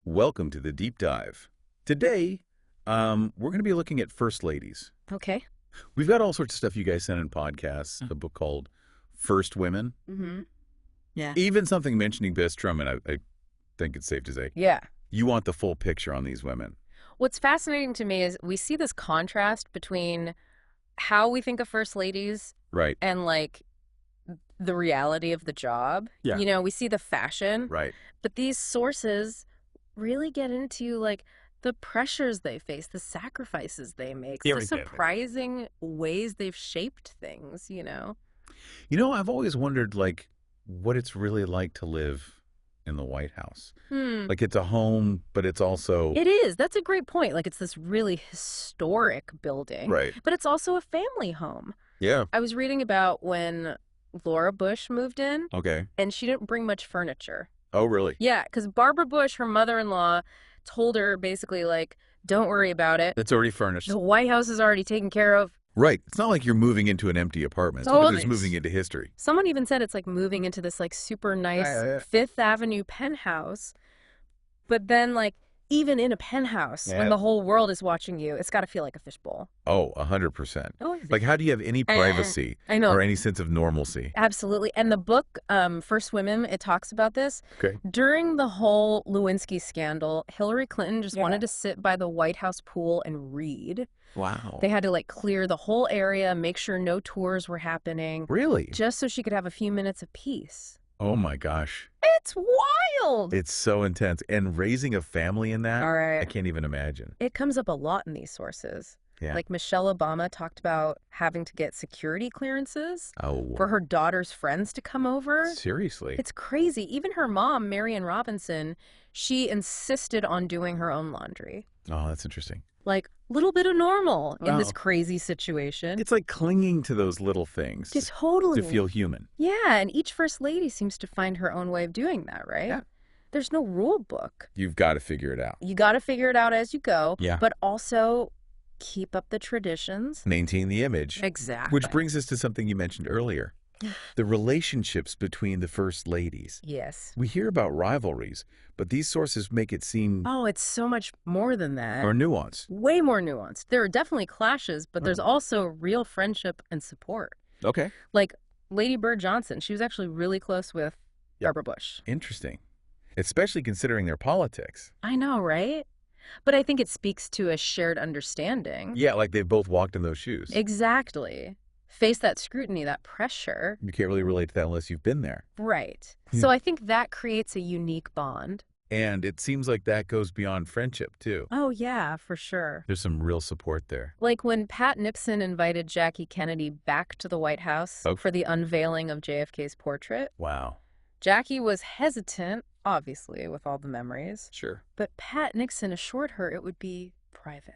Welcome to the deep dive. Today, we're going to be looking at first ladies. Okay. We've got all sorts of stuff you guys sent in podcasts, a book called First Women. Mm-hmm. Yeah. Even something mentioning Bess Truman, I think it's safe to say. Yeah. You want the full picture on these women. What's fascinating to me is we see this contrast between how we think of first ladies Right. and like the reality of the job. Yeah. You know, we see the fashion, Right. but these sources really get into like the pressures they face, the sacrifices they make, the surprising ways they've shaped things, you know? You know, I've always wondered, like, what it's really like to live in the White House. Like, it's a home, but it's also... It is. That's a great point. Like, it's this really historic building. Right. But it's also a family home. Yeah. I was reading about when Laura Bush moved in. Okay. And she didn't bring much furniture. Oh, really? Yeah, because Barbara Bush, her mother-in-law, told her basically, like, don't worry about it. It's already furnished. The White House is already taken care of. Right. It's not like you're moving into an empty apartment. It's Totally. just moving into history. Someone even said it's like moving into this, like, super nice Fifth Avenue penthouse. But then, like, even in a penthouse, when the whole world is watching you, it's got to feel like a fishbowl. Oh, 100%. Oh, Like, how do you have any privacy I know. or any sense of normalcy? Absolutely. And the book, First Women, it talks about this. Okay. During the whole Lewinsky scandal, Hillary Clinton just wanted to sit by the White House pool and read. Wow. They had to, like, clear the whole area, make sure no tours were happening. Really? Just so she could have a few minutes of peace. Oh, my gosh. It's wild. It's so intense. And raising a family in that, All right. I can't even imagine. It comes up a lot in these sources. Yeah. Like Michelle Obama talked about having to get security clearances for her daughter's friends to come over. Seriously? It's crazy. Even her mom, Marion Robinson, she insisted on doing her own laundry. Oh, that's interesting. Like, a little bit of normal in this Wow. crazy situation. It's like clinging to those little things Just totally. to feel human. Yeah, and each first lady seems to find her own way of doing that, right? Yeah. There's no rule book. You've got to figure it out. You got to figure it out as you go. Yeah. But also keep up the traditions. Maintain the image. Exactly. Which brings us to something you mentioned earlier. The relationships between the first ladies. Yes. We hear about rivalries, but these sources make it seem Oh, it's so much more than that. more nuanced. Way more nuanced. There are definitely clashes, but there's also real friendship and support. Okay. Like Lady Bird Johnson, she was actually really close with Barbara Bush. Interesting. Especially considering their politics. I know, right? But I think it speaks to a shared understanding. Yeah, like they've both walked in those shoes. Exactly. Face that scrutiny, that pressure. You can't really relate to that unless you've been there. Right. So I think that creates a unique bond. And it seems like that goes beyond friendship, too. Oh, yeah, for sure. There's some real support there. Like when Pat Nixon invited Jackie Kennedy back to the White House for the unveiling of JFK's portrait. Wow. Jackie was hesitant, obviously, with all the memories. Sure. But Pat Nixon assured her it would be private.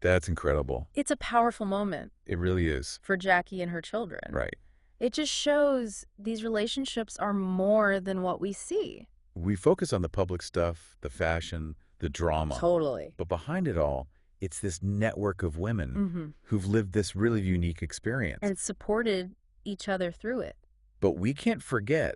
That's incredible. It's a powerful moment It really is. for Jackie and her children. Right. It just shows these relationships are more than what we see. We focus on the public stuff, the fashion, the drama. Totally. But behind it all, it's this network of women who've lived this really unique experience. And supported each other through it. But we can't forget,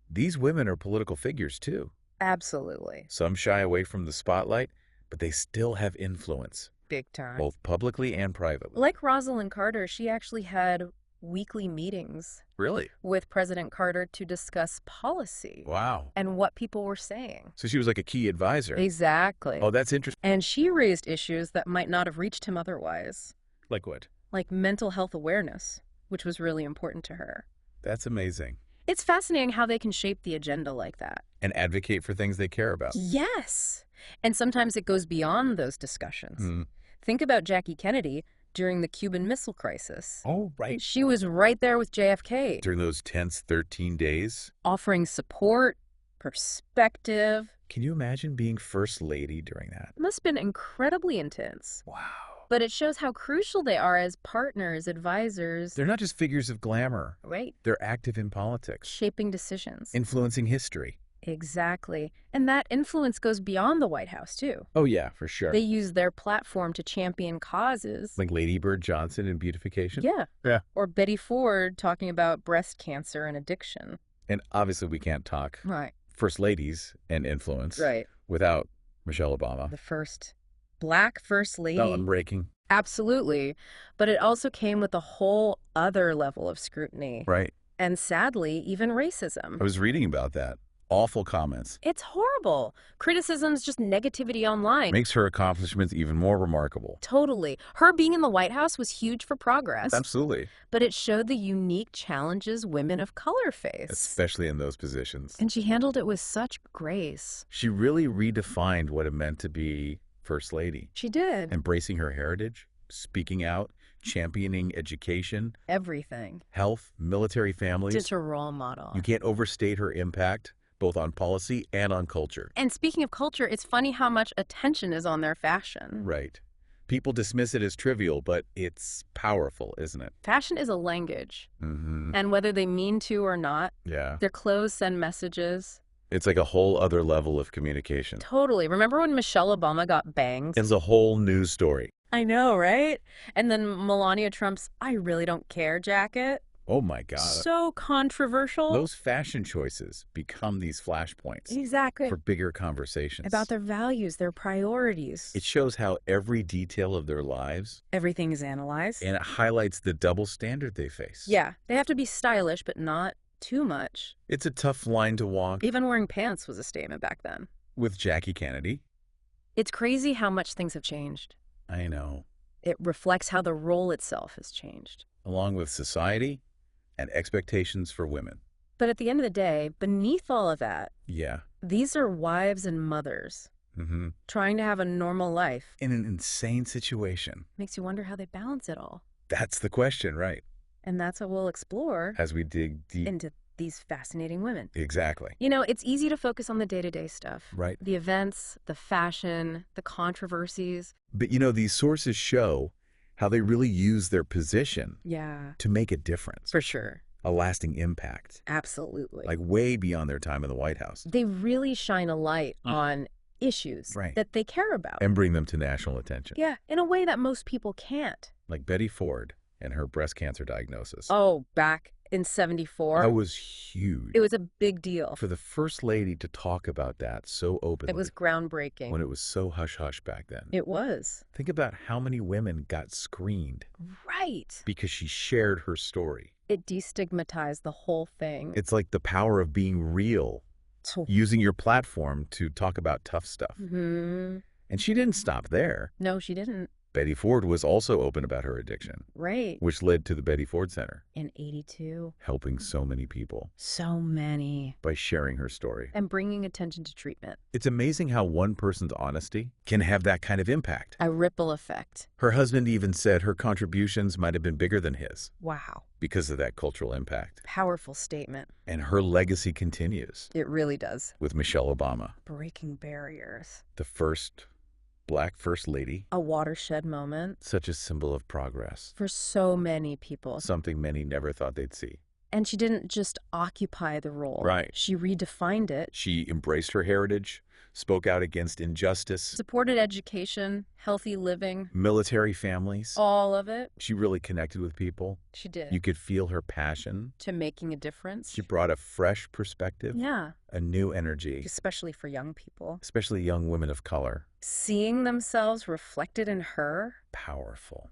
these women are political figures, too. Absolutely. Some shy away from the spotlight, but they still have influence, Big time. both publicly and privately. Like Rosalind Carter, she actually had weekly meetings Really? with President Carter to discuss policy Wow. and what people were saying. So she was like a key advisor. Exactly. Oh, that's interesting. And she raised issues that might not have reached him otherwise, Like what? like mental health awareness, which was really important to her. That's amazing. It's fascinating how they can shape the agenda like that. And advocate for things they care about. Yes. And sometimes it goes beyond those discussions. Think about Jackie Kennedy during the Cuban Missile Crisis. Oh, right. She was right there with JFK, During those tense 13 days. offering support, perspective. Can you imagine being first lady during that? It must have been incredibly intense. Wow. But it shows how crucial they are as partners, advisors. They're not just figures of glamour. Right. They're active in politics, Shaping decisions. influencing history. Exactly. And that influence goes beyond the White House, too. Oh, yeah, for sure. They use their platform to champion causes. Like Lady Bird Johnson in beautification? Yeah. Yeah. Or Betty Ford talking about breast cancer and addiction. And obviously we can't talk Right. first ladies and influence Right. without Michelle Obama. The first black first lady. Breaking. Absolutely. But it also came with a whole other level of scrutiny. Right. And sadly, even racism. I was reading about that. Awful comments. It's horrible. Criticism's just negativity online. Makes her accomplishments even more remarkable. Totally. Her being in the White House was huge for progress. Absolutely. But it showed the unique challenges women of color face. Especially in those positions. And she handled it with such grace. She really redefined what it meant to be First Lady. She did. Embracing her heritage, speaking out, championing education. Everything. Health, military families. Just a role model. You can't overstate her impact, both on policy and on culture. And speaking of culture, it's funny how much attention is on their fashion. Right. People dismiss it as trivial, but it's powerful, isn't it? Fashion is a language. Mm-hmm. And whether they mean to or not, their clothes send messages. It's like a whole other level of communication. Totally. Remember when Michelle Obama got bangs? It's a whole news story. I know, right? And then Melania Trump's I really don't care jacket. Oh my God. So controversial. Those fashion choices become these flashpoints. Exactly. For bigger conversations. About their values, their priorities. It shows how every detail of their lives. Everything is analyzed. And it highlights the double standard they face. Yeah. They have to be stylish, but not too much. It's a tough line to walk. Even wearing pants was a statement back then. With Jackie Kennedy. It's crazy how much things have changed. I know. It reflects how the role itself has changed. Along with society and expectations for women. But at the end of the day, beneath all of that, these are wives and mothers trying to have a normal life. In an insane situation. Makes you wonder how they balance it all. That's the question, right? And that's what we'll explore as we dig deep into these fascinating women. Exactly. You know, it's easy to focus on the day-to-day stuff. Right. The events, the fashion, the controversies. But, you know, these sources show how they really use their position to make a difference. For sure. A lasting impact. Absolutely. Like way beyond their time in the White House. They really shine a light on issues that they care about. And bring them to national attention. Yeah, in a way that most people can't. Like Betty Ford and her breast cancer diagnosis. Oh, back in '74. That was huge. It was a big deal. For the First Lady to talk about that so openly. It was groundbreaking. When it was so hush-hush back then. It was. Think about how many women got screened. Right. Because she shared her story. It destigmatized the whole thing. It's like the power of being real. Using your platform to talk about tough stuff. And she didn't stop there. No, she didn't. Betty Ford was also open about her addiction. Right. Which led to the Betty Ford Center. In '82. Helping so many people. So many. By sharing her story. And bringing attention to treatment. It's amazing how one person's honesty can have that kind of impact. A ripple effect. Her husband even said her contributions might have been bigger than his. Wow. Because of that cultural impact. Powerful statement. And her legacy continues. It really does. With Michelle Obama. Breaking barriers. The first Black First Lady. A watershed moment. Such a symbol of progress. For so many people. Something many never thought they'd see. And she didn't just occupy the role. Right. She redefined it. She embraced her heritage, spoke out against injustice. Supported education, healthy living. Military families. All of it. She really connected with people. She did. You could feel her passion. To making a difference. She brought a fresh perspective. Yeah. A new energy. Especially for young people. Especially young women of color. Seeing themselves reflected in her. Powerful.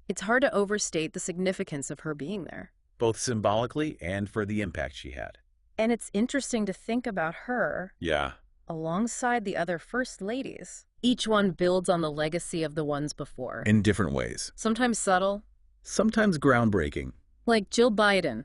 It's hard to overstate the significance of her being there. Both symbolically and for the impact she had. And it's interesting to think about her. Yeah. Alongside the other first ladies. Each one builds on the legacy of the ones before. In different ways. Sometimes subtle. Sometimes groundbreaking. Like Jill Biden.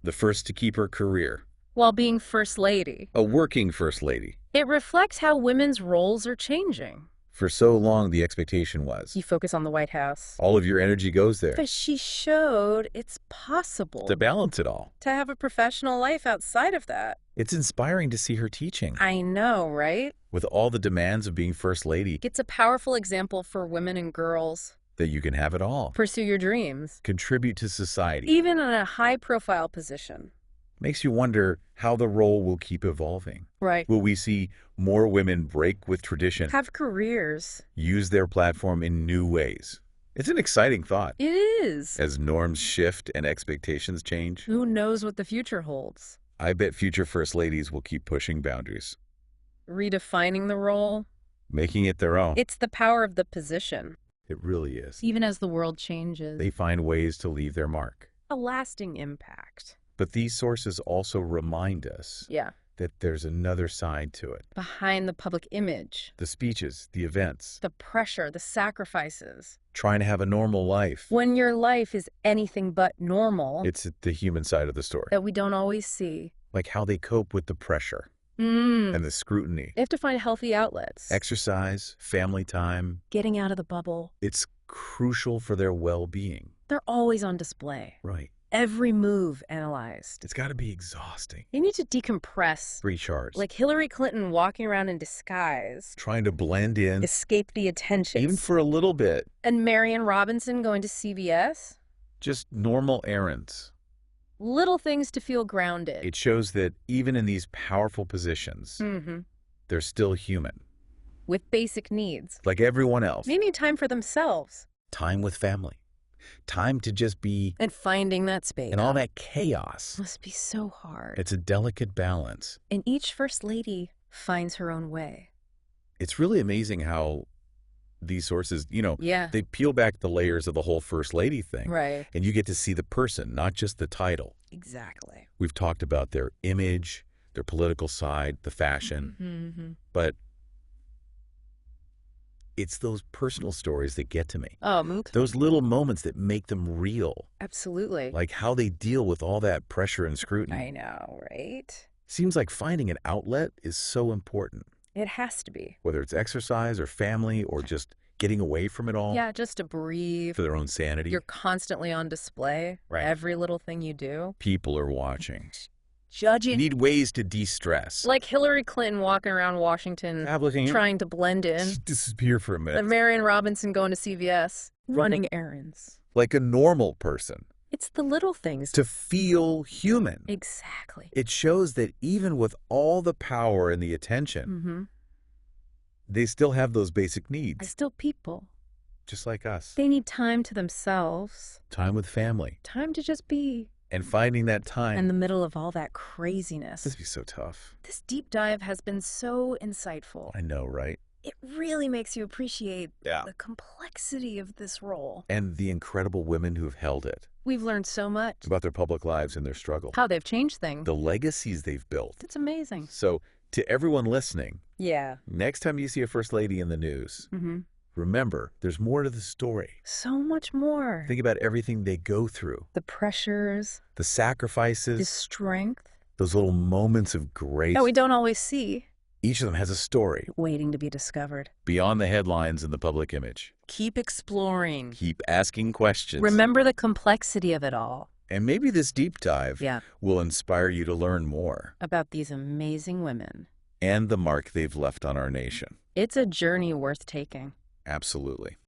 The first to keep her career. While being first lady. A working first lady. It reflects how women's roles are changing. For so long, the expectation was. You focus on the White House. All of your energy goes there. But she showed it's possible. To balance it all. To have a professional life outside of that. It's inspiring to see her teaching. I know, right? With all the demands of being First Lady. It's a powerful example for women and girls. That you can have it all. Pursue your dreams. Contribute to society. Even in a high-profile position. Makes you wonder how the role will keep evolving. Right. Will we see more women break with tradition? Have careers. Use their platform in new ways. It's an exciting thought. It is. As norms shift and expectations change. Who knows what the future holds? I bet future First Ladies will keep pushing boundaries. Redefining the role. making it their own. It's the power of the position. It really is. Even as the world changes. They find ways to leave their mark. A lasting impact. But these sources also remind us that there's another side to it. Behind the public image. The speeches, the events. The pressure, the sacrifices. Trying to have a normal life. When your life is anything but normal. It's the human side of the story. That we don't always see. Like how they cope with the pressure and the scrutiny. They have to find healthy outlets. Exercise, family time. Getting out of the bubble. It's crucial for their well-being. They're always on display. Right. Every move analyzed. It's got to be exhausting. You need to decompress. Recharge. Like Hillary Clinton walking around in disguise. Trying to blend in. Escape the attention. Even for a little bit. And Marion Robinson going to CBS. Just normal errands. Little things to feel grounded. It shows that even in these powerful positions, they're still human. With basic needs. Like everyone else. They need time for themselves. Time with family. Time to just be... And finding that space. And all that chaos. Must be so hard. It's a delicate balance. And each First Lady finds her own way. It's really amazing how these sources, they peel back the layers of the whole First Lady thing. Right. And you get to see the person, not just the title. Exactly. We've talked about their image, their political side, the fashion. But it's those personal stories that get to me. Oh, those little moments that make them real. Absolutely. Like how they deal with all that pressure and scrutiny. I know, right? Seems like finding an outlet is so important. It has to be. Whether it's exercise or family or just getting away from it all. Yeah, just to breathe. For their own sanity. You're constantly on display. Right. Every little thing you do. People are watching. Judging. You need ways to de-stress. Like Hillary Clinton walking around Washington trying to blend in. Disappear for a minute. And Marion Robinson going to CVS. Running errands. Like a normal person. It's the little things. To feel human. Exactly. It shows that even with all the power and the attention, they still have those basic needs. They're still people. Just like us. They need time to themselves. Time with family. Time to just be. And finding that time. In the middle of all that craziness. This would be so tough. This deep dive has been so insightful. I know, right? It really makes you appreciate the complexity of this role. And the incredible women who've held it. We've learned so much. About their public lives and their struggle. How they've changed things. The legacies they've built. It's amazing. So, to everyone listening, next time you see a First Lady in the news, remember, there's more to the story. So much more. Think about everything they go through. The pressures. The sacrifices. The strength. Those little moments of grace. That we don't always see. Each of them has a story. Waiting to be discovered. Beyond the headlines and the public image. Keep exploring. Keep asking questions. Remember the complexity of it all. And maybe this deep dive will inspire you to learn more. About these amazing women. And the mark they've left on our nation. It's a journey worth taking. Absolutely.